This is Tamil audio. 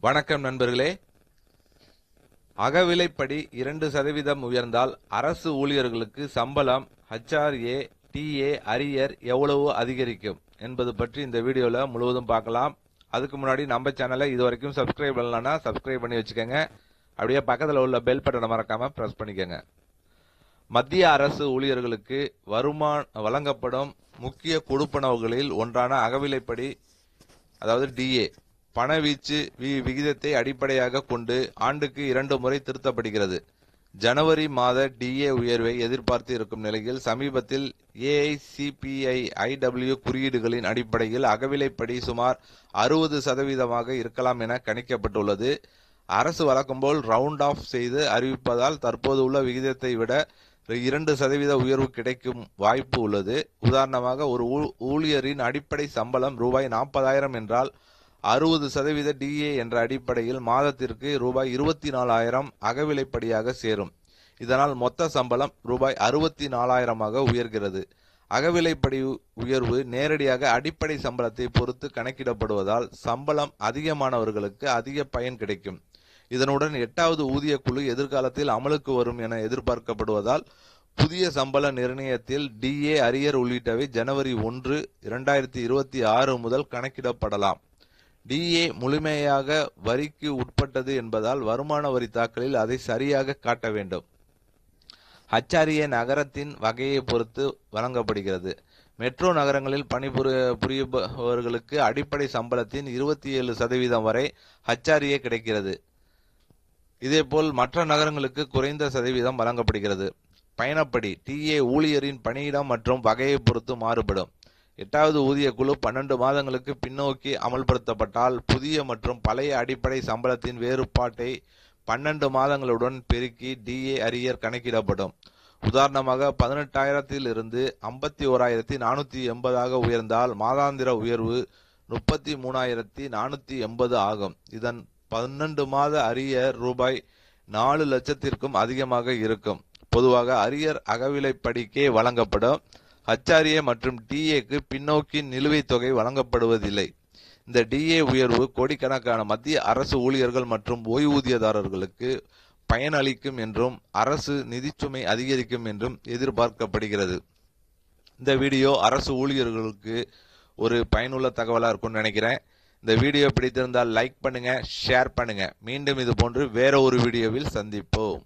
வணக்கம் நண்பர்களே. அகவிலைப்படி 2% உயர்ந்தால் அரசு ஊழியர்களுக்கு சம்பளம் HRA, TA, அரியர் எவ்வளவு அதிகரிக்கும் என்பது பற்றி இந்த வீடியோல முழுவதும் பார்க்கலாம். அதுக்கு முன்னாடி நம்ம சேனலை இதுவரைக்கும் சப்ஸ்கிரைப் பண்ணலன்னா சப்ஸ்கிரைப் பண்ணி வச்சுக்கோங்க. அப்படியே பக்கத்தில் உள்ள பெல் பட்டனை மறக்காம பிரஸ் பண்ணிக்கோங்க. மத்திய அரசு ஊழியர்களுக்கு வழங்கப்படும் முக்கிய கொடுப்பனவுகளில் ஒன்றான அகவிலைப்படி அதாவது DA பணவீச்சு விகிதத்தை அடிப்படையாக கொண்டு ஆண்டுக்கு 2 முறை திருத்தப்படுகிறது. ஜனவரி மாத DA உயர்வை எதிர்பார்த்து இருக்கும் நிலையில் சமீபத்தில் AICPI-IW குறியீடுகளின் அடிப்படையில் அகவிலைப்படி சுமார் 60% இருக்கலாம் என கணிக்கப்பட்டுள்ளது. அரசு வழக்கம்போல் ரவுண்ட் ஆஃப் செய்து அறிவிப்பதால் தற்போது உள்ள விகிதத்தை விட 2% உயர்வு கிடைக்கும் வாய்ப்பு உள்ளது. உதாரணமாக, ஒரு ஊழியரின் அடிப்படை சம்பளம் ரூபாய் 40,000 என்றால் 60% DA என்ற அடிப்படையில் மாதத்திற்கு ரூபாய் 24,000 அகவிலைப்படியாக சேரும். இதனால் மொத்த சம்பளம் ரூபாய் 64,000 உயர்கிறது. அகவிலைப்படி உயர்வு நேரடியாக அடிப்படை சம்பளத்தை பொறுத்து கணக்கிடப்படுவதால் சம்பளம் அதிகமானவர்களுக்கு அதிக பயன் கிடைக்கும். இதனுடன் 8வது ஊதிய குழு எதிர்காலத்தில் அமலுக்கு வரும் என எதிர்பார்க்கப்படுவதால் புதிய சம்பள நிர்ணயத்தில் DA, அரியர் உள்ளிட்டவை ஜனவரி 1, 2026 முதல் கணக்கிடப்படலாம். DA முழுமையாக வரிக்கு உட்பட்டது என்பதால் வருமான வரி தாக்கலில் அதை சரியாக காட்ட வேண்டும். HRA நகரத்தின் வகையை பொறுத்து வழங்கப்படுகிறது. மெட்ரோ நகரங்களில் பணிபுரிபவர்களுக்கு அடிப்படை சம்பளத்தின் 27% வரை HRA கிடைக்கிறது. இதேபோல் மற்ற நகரங்களுக்கு குறைந்த சதவீதம் வழங்கப்படுகிறது. பயணப்படி TA ஊழியரின் பணியிடம் மற்றும் வகையை பொறுத்து மாறுபடும். 8வது ஊதிய குழு 12 மாதங்களுக்கு பின்னோக்கி அமல்படுத்தப்பட்டால் புதிய மற்றும் பழைய அடிப்படை சம்பளத்தின் வேறுபாட்டை 12 மாதங்களுடன் பெருக்கி DA அரியர் கணக்கிடப்படும். உதாரணமாக 18,000 இருந்து 51,480 உயர்ந்தால் மாதாந்திர உயர்வு 33,480 ஆகும். இதன் 12 மாத அரியர் ரூபாய் 4 லட்சத்திற்கும் அதிகமாக இருக்கும். பொதுவாக அரியர் அகவிலைப்படிக்கே வழங்கப்படும். HRA மற்றும் DAக்கு பின்னோக்கி நிலுவைத் தொகை வழங்கப்படுவதில்லை. இந்த DA உயர்வு கோடிக்கணக்கான மத்திய அரசு ஊழியர்கள் மற்றும் ஓய்வூதியதாரர்களுக்கு பயனளிக்கும் என்றும் அரசு நிதிச்சுமை அதிகரிக்கும் என்றும் எதிர்பார்க்கப்படுகிறது. இந்த வீடியோ அரசு ஊழியர்களுக்கு ஒரு பயனுள்ள தகவலாக இருக்கும்னு நினைக்கிறேன். இந்த வீடியோ பிடித்திருந்தால் லைக் பண்ணுங்க, ஷேர் பண்ணுங்க. மீண்டும் இது போன்று வேற ஒரு வீடியோவில் சந்திப்போம்.